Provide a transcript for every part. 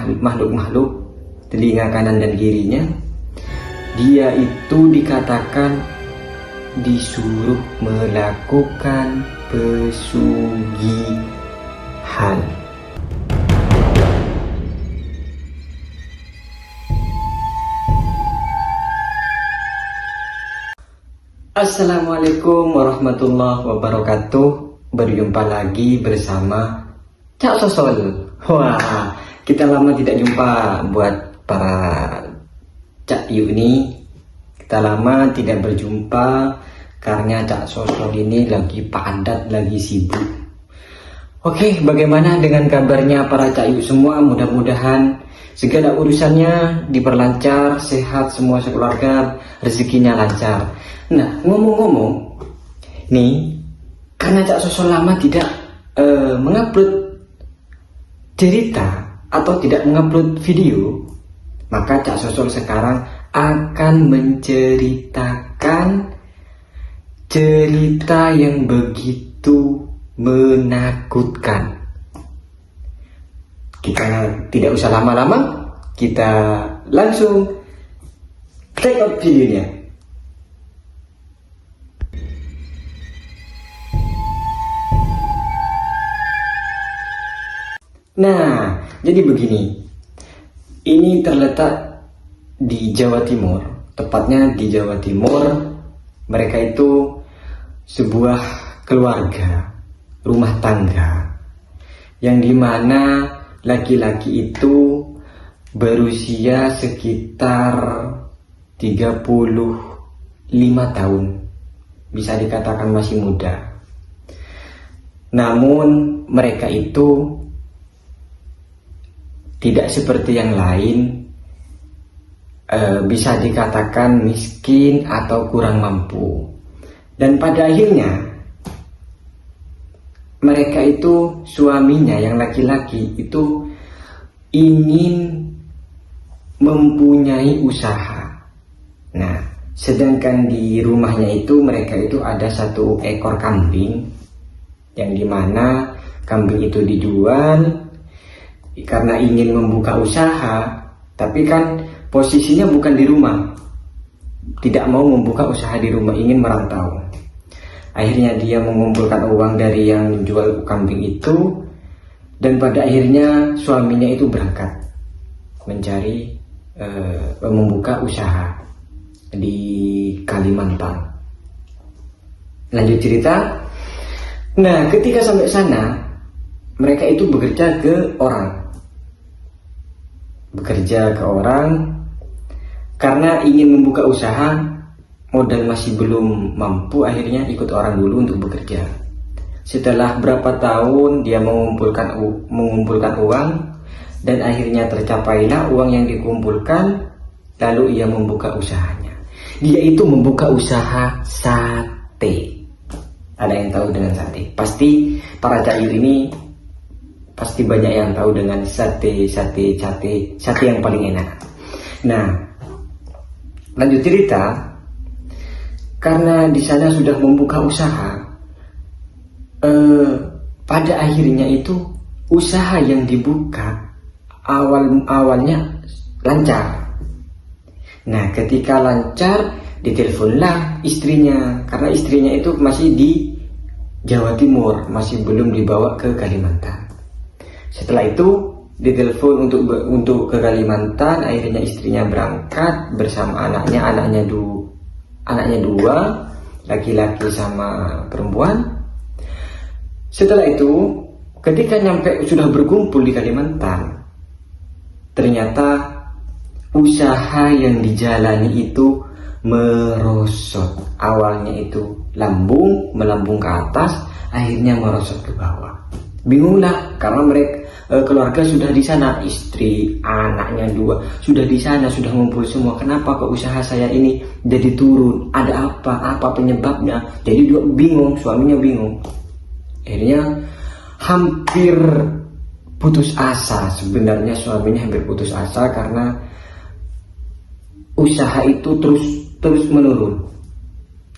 makhluk-makhluk telinga kanan dan kirinya, dia itu dikatakan disuruh melakukan pesugihan. Assalamualaikum warahmatullahi wabarakatuh. Berjumpa lagi bersama Cak Sosol. Wah, kita lama tidak jumpa buat para Cak Yu ini. Kita lama tidak berjumpa karena Cak Sosol ini lagi padat, lagi sibuk. Oke, bagaimana dengan kabarnya para Cak Yu semua? Mudah-mudahan segala urusannya diperlancar, sehat semua sekeluarga, rezekinya lancar. Nah, ngomong-ngomong, nih, karena Cak Sosol lama tidak mengupload cerita atau tidak mengupload video, maka Cak Sosol sekarang akan menceritakan cerita yang begitu menakutkan. Kita tidak usah lama-lama, kita langsung check out videonya. Nah, jadi begini, ini terletak di Jawa Timur, tepatnya di Jawa Timur. Mereka itu sebuah keluarga, rumah tangga, yang dimana laki-laki itu berusia sekitar 35 tahun, bisa dikatakan masih muda. Namun mereka itu tidak seperti yang lain, bisa dikatakan miskin atau kurang mampu. Dan pada akhirnya mereka itu, suaminya yang laki-laki itu ingin mempunyai usaha. Nah, sedangkan di rumahnya itu mereka itu ada 1 ekor kambing, yang dimana kambing itu dijual karena ingin membuka usaha, tapi kan posisinya bukan di rumah, tidak mau membuka usaha di rumah, ingin merantau. Akhirnya dia mengumpulkan uang dari yang menjual kambing itu, dan pada akhirnya suaminya itu berangkat mencari membuka usaha di Kalimantan. Lanjut cerita. Nah, ketika sampai sana, mereka itu bekerja ke orang karena ingin membuka usaha, modal masih belum mampu, akhirnya ikut orang dulu untuk bekerja. Setelah berapa tahun dia mengumpulkan uang, dan akhirnya tercapailah uang yang dikumpulkan, lalu ia membuka usahanya. Dia itu membuka usaha sate. Ada yang tahu dengan sate? Pasti para Cak Yu ini pasti banyak yang tahu dengan sate yang paling enak. Nah, lanjut cerita. Karena di sana sudah membuka usaha, pada akhirnya itu usaha yang dibuka awalnya lancar. Nah, ketika lancar, diteleponlah istrinya, karena istrinya itu masih di Jawa Timur, masih belum dibawa ke Kalimantan. Setelah itu ditelepon untuk ke Kalimantan. Akhirnya istrinya berangkat bersama anaknya 2, laki-laki sama perempuan. Setelah itu, ketika sudah berkumpul di Kalimantan, ternyata usaha yang dijalani itu merosot. Awalnya itu melambung ke atas, akhirnya merosot ke bawah. Bingunglah karena mereka keluarga sudah di sana, istri, anaknya 2 sudah di sana, sudah ngumpul semua. Kenapa kok usaha saya ini jadi turun? Ada apa penyebabnya? Jadi dia bingung, suaminya bingung. Akhirnya hampir putus asa. Sebenarnya suaminya hampir putus asa karena usaha itu terus menurun,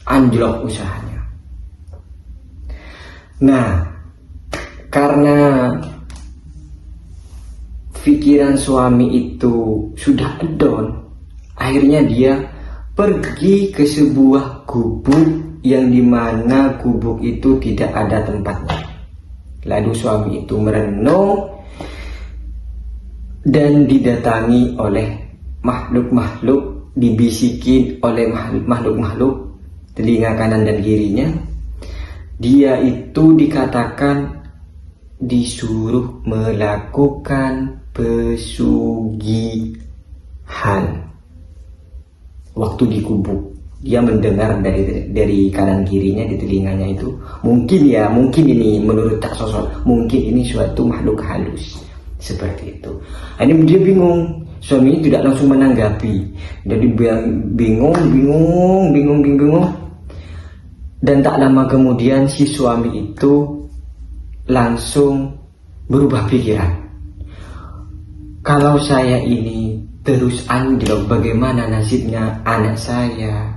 anjlok usahanya. Nah, karena pikiran suami itu sudah down, akhirnya dia pergi ke sebuah gubuk yang dimana gubuk itu tidak ada tempatnya. Lalu suami itu merenung dan didatangi oleh makhluk-makhluk, dibisikin oleh makhluk-makhluk telinga kanan dan kirinya. Dia itu dikatakan disuruh melakukan pesugihan. Waktu di gubuk, dia mendengar dari kanan kirinya di telinganya itu, mungkin ini menurut tak sosok, mungkin ini suatu makhluk halus seperti itu. Ini dia bingung, suaminya tidak langsung menanggapi, jadi bingung. Dan tak lama kemudian si suami itu langsung berubah pikiran. Kalau saya ini terus anjlok, bagaimana nasibnya anak saya,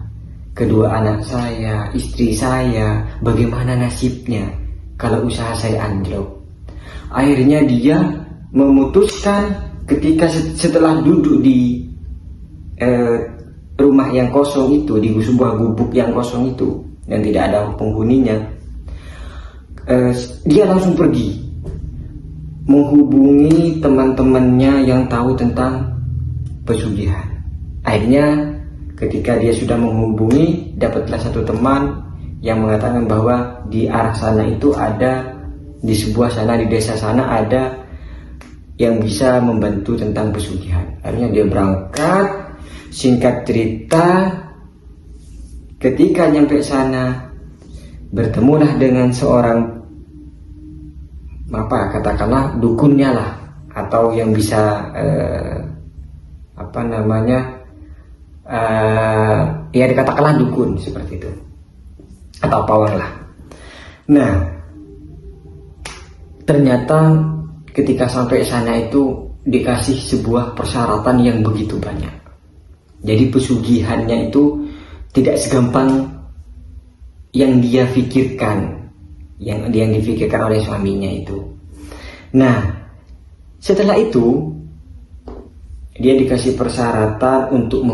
kedua anak saya, istri saya, bagaimana nasibnya kalau usaha saya anjlok? Akhirnya dia memutuskan ketika setelah duduk di rumah yang kosong itu, di sebuah gubuk yang kosong itu dan tidak ada penghuninya, dia langsung pergi menghubungi teman-temannya yang tahu tentang pesugihan. Akhirnya ketika dia sudah menghubungi, dapatlah satu teman yang mengatakan bahwa di arah sana itu ada, di sebuah sana, di desa sana ada yang bisa membantu tentang pesugihan. Akhirnya dia berangkat. Singkat cerita, ketika nyampe sana, bertemulah dengan seorang katakanlah dukunnya lah, atau yang bisa ya dikatakanlah dukun seperti itu, atau pawang lah. Nah, ternyata ketika sampai sana itu dikasih sebuah persyaratan yang begitu banyak. Jadi pesugihannya itu tidak segampang yang dia pikirkan, yang dipikirkan oleh suaminya itu. Nah, setelah itu dia dikasih persyaratan untuk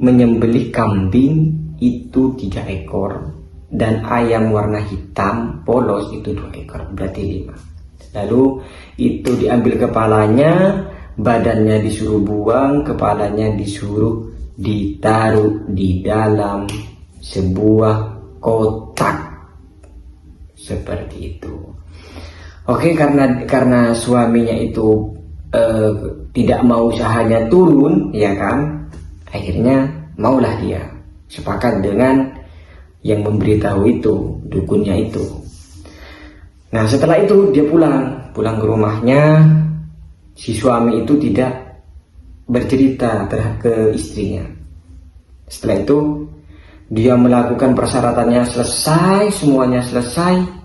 menyembelih kambing itu 3 ekor dan ayam warna hitam polos itu 2 ekor, berarti 5. Lalu itu diambil kepalanya, badannya disuruh buang, kepalanya disuruh ditaruh di dalam sebuah kotak seperti itu. Oke, karena suaminya itu tidak mau usahanya turun, ya kan, akhirnya maulah dia sepakat dengan yang memberitahu itu, dukunnya itu. Nah, setelah itu dia pulang ke rumahnya. Si suami itu tidak bercerita ke istrinya. Setelah itu dia melakukan persyaratannya selesai, semuanya selesai.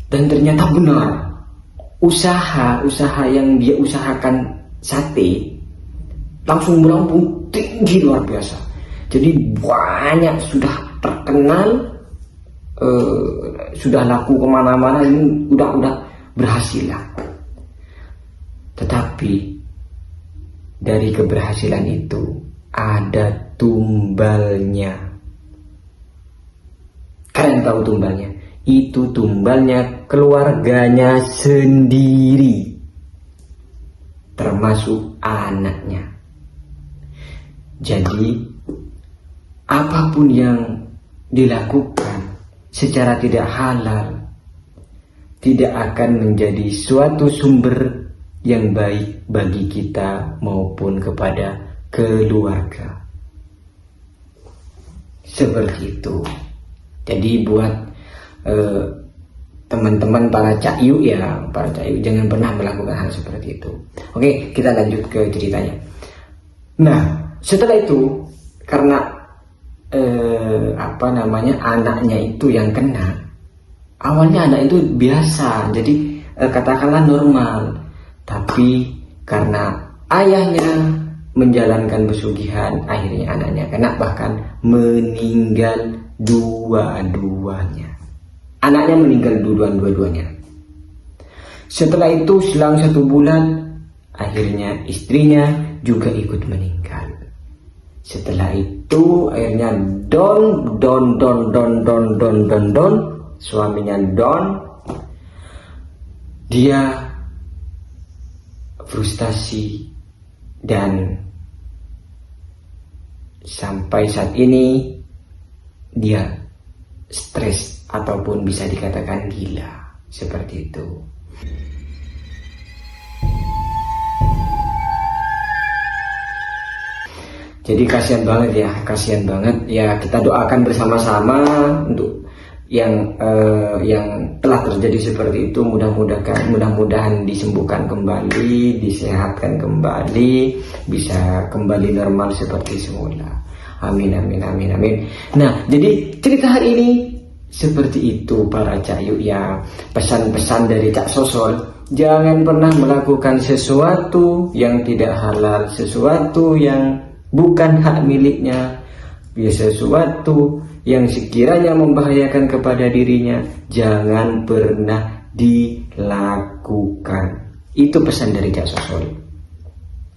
Dan ternyata benar, usaha yang dia usahakan sate langsung melambung tinggi luar biasa. Jadi banyak sudah terkenal, sudah laku kemana-mana, ini udah berhasil lah. Tetapi dari keberhasilan itu ada tumbalnya. Kalian tahu tumbalnya? Itu tumbalnya keluarganya sendiri, termasuk anaknya. Jadi apapun yang dilakukan secara tidak halal tidak akan menjadi suatu sumber yang baik bagi kita maupun kepada keluarga. Seperti itu. Jadi buat teman-teman para cakyu jangan pernah melakukan hal seperti itu. Oke, kita lanjut ke ceritanya. Nah, setelah itu karena anaknya itu yang kena. Awalnya anak itu biasa, jadi katakanlah normal. Tapi karena ayahnya menjalankan pesugihan, akhirnya anaknya kena, bahkan meninggal dua-duanya. Anaknya meninggal dua-duanya. Setelah itu selang 1 bulan, akhirnya istrinya juga ikut meninggal. Setelah itu akhirnya don, suaminya don, dia frustasi dan sampai saat ini dia stres ataupun bisa dikatakan gila, seperti itu. Jadi kasihan banget ya, kita doakan bersama-sama untuk yang telah terjadi seperti itu, mudah-mudahan disembuhkan kembali, disehatkan kembali, bisa kembali normal seperti semula. Amin. Nah, jadi cerita hari ini seperti itu para Cak Yuk ya. Pesan-pesan dari Cak Sosol, jangan pernah melakukan sesuatu yang tidak halal, sesuatu yang bukan hak miliknya, ya, sesuatu yang sekiranya membahayakan kepada dirinya, jangan pernah dilakukan. Itu pesan dari Cak Sosol.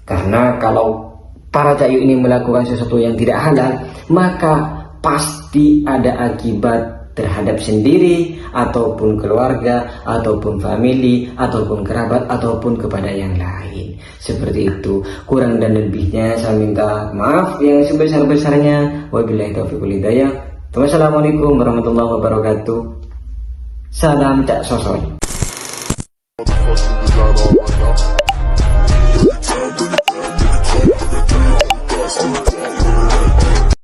Karena kalau para Cak Yuk ini melakukan sesuatu yang tidak halal, maka pasti ada akibat terhadap sendiri, ataupun keluarga, ataupun family, ataupun kerabat, ataupun kepada yang lain. Seperti itu. Kurang dan lebihnya saya minta maaf yang sebesar-besarnya. Wabillahi taufiq wal hidayah. Wassalamualaikum warahmatullahi wabarakatuh. Salam Cak Sosol.